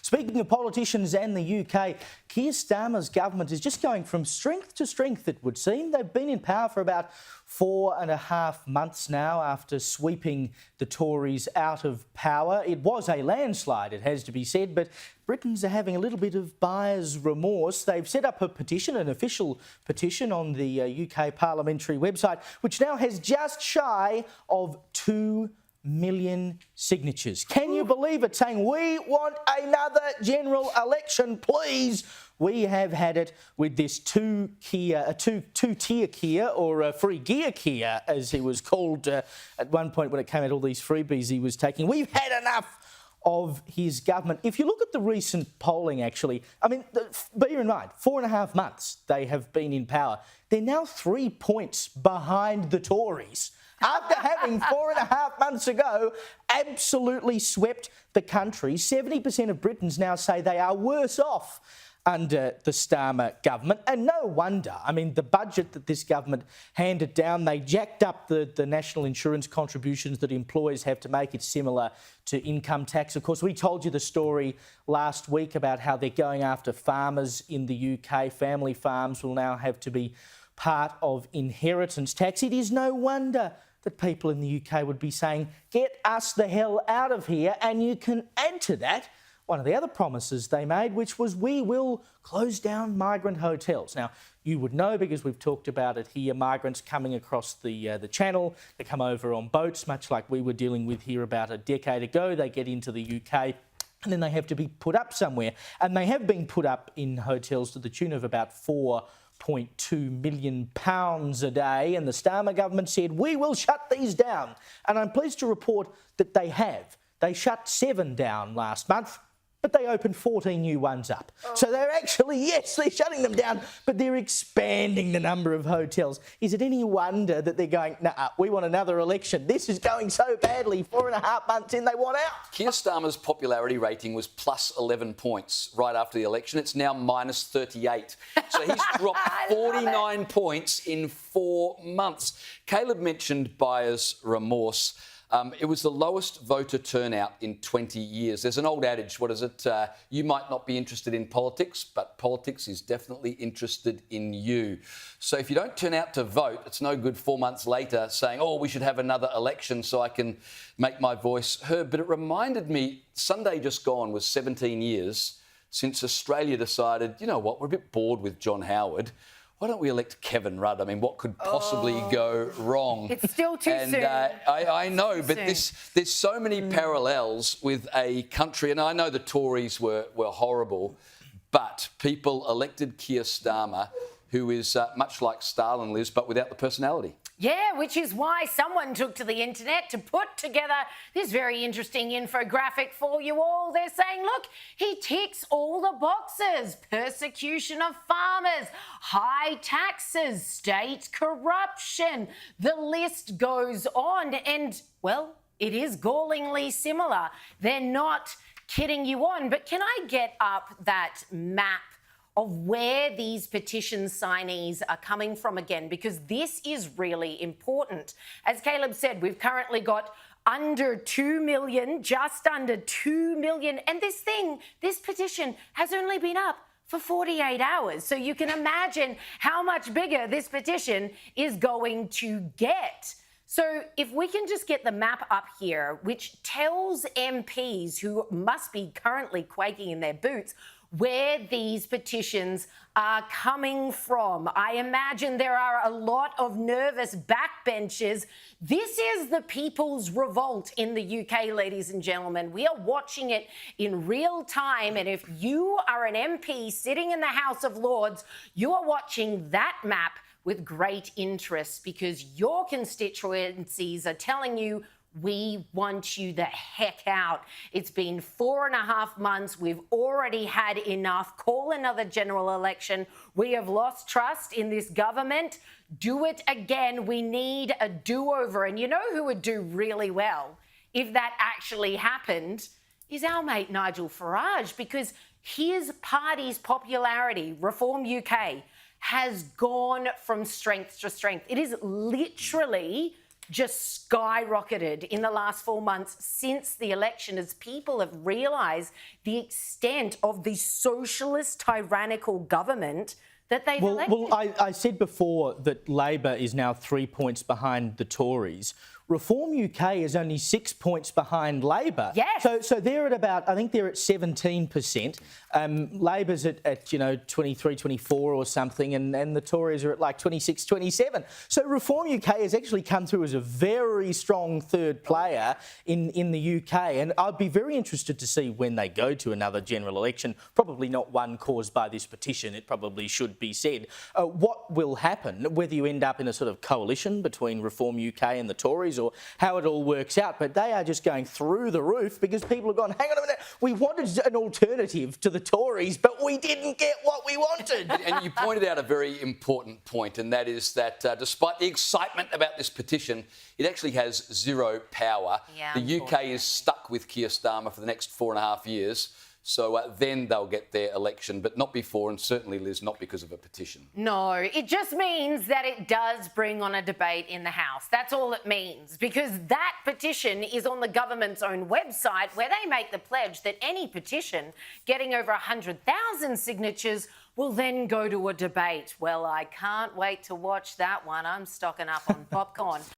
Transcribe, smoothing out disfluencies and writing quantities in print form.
Speaking of politicians and the UK, Keir Starmer's government is just going from strength to strength, it would seem. They've been in power for about 4.5 months now after sweeping the Tories out of power. It was a landslide, it has to be said, but Britons are having a little bit of buyer's remorse. They've set up a petition, an official petition on the UK parliamentary website, which now has just shy of 2 million signatures. Can you believe it? Saying, we want another general election, please. We have had it with this two-tier Keir, or a free gear Keir, as he was called at one point when it came out, all these freebies he was taking. We've had enough of his government. If you look at the recent polling, actually, I mean, bear in mind, 4.5 months they have been in power. They're now 3 points behind the Tories. After having 4.5 months ago absolutely swept the country, 70% of Britons now say they are worse off under the Starmer government. And no wonder. I mean, the budget that this government handed down, they jacked up the national insurance contributions that employers have to make. It's similar to income tax. Of course, we told you the story last week about how they're going after farmers in the UK. Family farms will now have to be part of inheritance tax. It is no wonder that people in the UK would be saying, get us the hell out of here. And you can add to that one of the other promises they made, which was, we will close down migrant hotels. Now, you would know, because we've talked about it here, migrants coming across the channel, they come over on boats, much like we were dealing with here about a decade ago. They get into the UK and then they have to be put up somewhere. And they have been put up in hotels to the tune of about £4.2 million a day, and the Starmer government said, we will shut these down. And I'm pleased to report that they have. They shut 7 down last month, but they opened 14 new ones up. So they're actually, yes, they're shutting them down, but they're expanding the number of hotels. Is it any wonder that they're going, nah, we want another election? This is going so badly. 4.5 months in, they want out. Keir Starmer's popularity rating was plus 11 points right after the election. It's now minus 38. So he's dropped 49 points in 4 months. Caleb mentioned buyer's remorse. It was the lowest voter turnout in 20 years. There's an old adage, what is it? You might not be interested in politics, but politics is definitely interested in you. So if you don't turn out to vote, it's no good 4 months later saying, oh, we should have another election so I can make my voice heard. But it reminded me, Sunday just gone was 17 years since Australia decided, you know what, we're a bit bored with John Howard. Why don't we elect Kevin Rudd? I mean, what could possibly go wrong? It's still too soon. I know, but there's so many parallels with a country, and I know the Tories were horrible, but people elected Keir Starmer, who is much like Stalin lives, but without the personality. Yeah, which is why someone took to the internet to put together this very interesting infographic for you all. They're saying, look, he ticks all the boxes. Persecution of farmers, high taxes, state corruption. The list goes on. And, well, it is gallingly similar. They're not kidding you on. But can I get up that map of where these petition signees are coming from again, because this is really important. As Caleb said, we've currently got under 2 million, just under 2 million. And this petition has only been up for 48 hours. So you can imagine how much bigger this petition is going to get. So if we can just get the map up here, which tells MPs who must be currently quaking in their boots where these petitions are coming from. I imagine there are a lot of nervous backbenchers. This is the people's revolt in the UK, ladies and gentlemen. We are watching it in real time. And if you are an MP sitting in the House of Lords, you are watching that map with great interest, because your constituencies are telling you, we want you the heck out. It's been 4.5 months. We've already had enough. Call another general election. We have lost trust in this government. Do it again. We need a do-over. And you know who would do really well if that actually happened is our mate Nigel Farage, because his party's popularity, Reform UK, has gone from strength to strength. It is literally just skyrocketed in the last 4 months since the election as people have realised the extent of the socialist tyrannical government that they've elected. Well, I said before that Labor is now 3 points behind the Tories. Reform UK is only 6 points behind Labor. Yes. So they're at about, I think they're at 17%. Labor's at 23, 24 or something, and the Tories are at like 26, 27. So Reform UK has actually come through as a very strong third player in the UK. And I'd be very interested to see when they go to another general election, probably not one caused by this petition, it probably should be said, what will happen, whether you end up in a sort of coalition between Reform UK and the Tories or how it all works out. But they are just going through the roof because people have gone, hang on a minute, we wanted an alternative to the Tories, but we didn't get what we wanted. And you pointed out a very important point, and that is that despite the excitement about this petition, it actually has zero power. Yeah, the UK is stuck with Keir Starmer for the next 4.5 years. So then they'll get their election, but not before, and certainly, Liz, not because of a petition. No, it just means that it does bring on a debate in the House. That's all it means, because that petition is on the government's own website where they make the pledge that any petition getting over 100,000 signatures will then go to a debate. Well, I can't wait to watch that one. I'm stocking up on popcorn.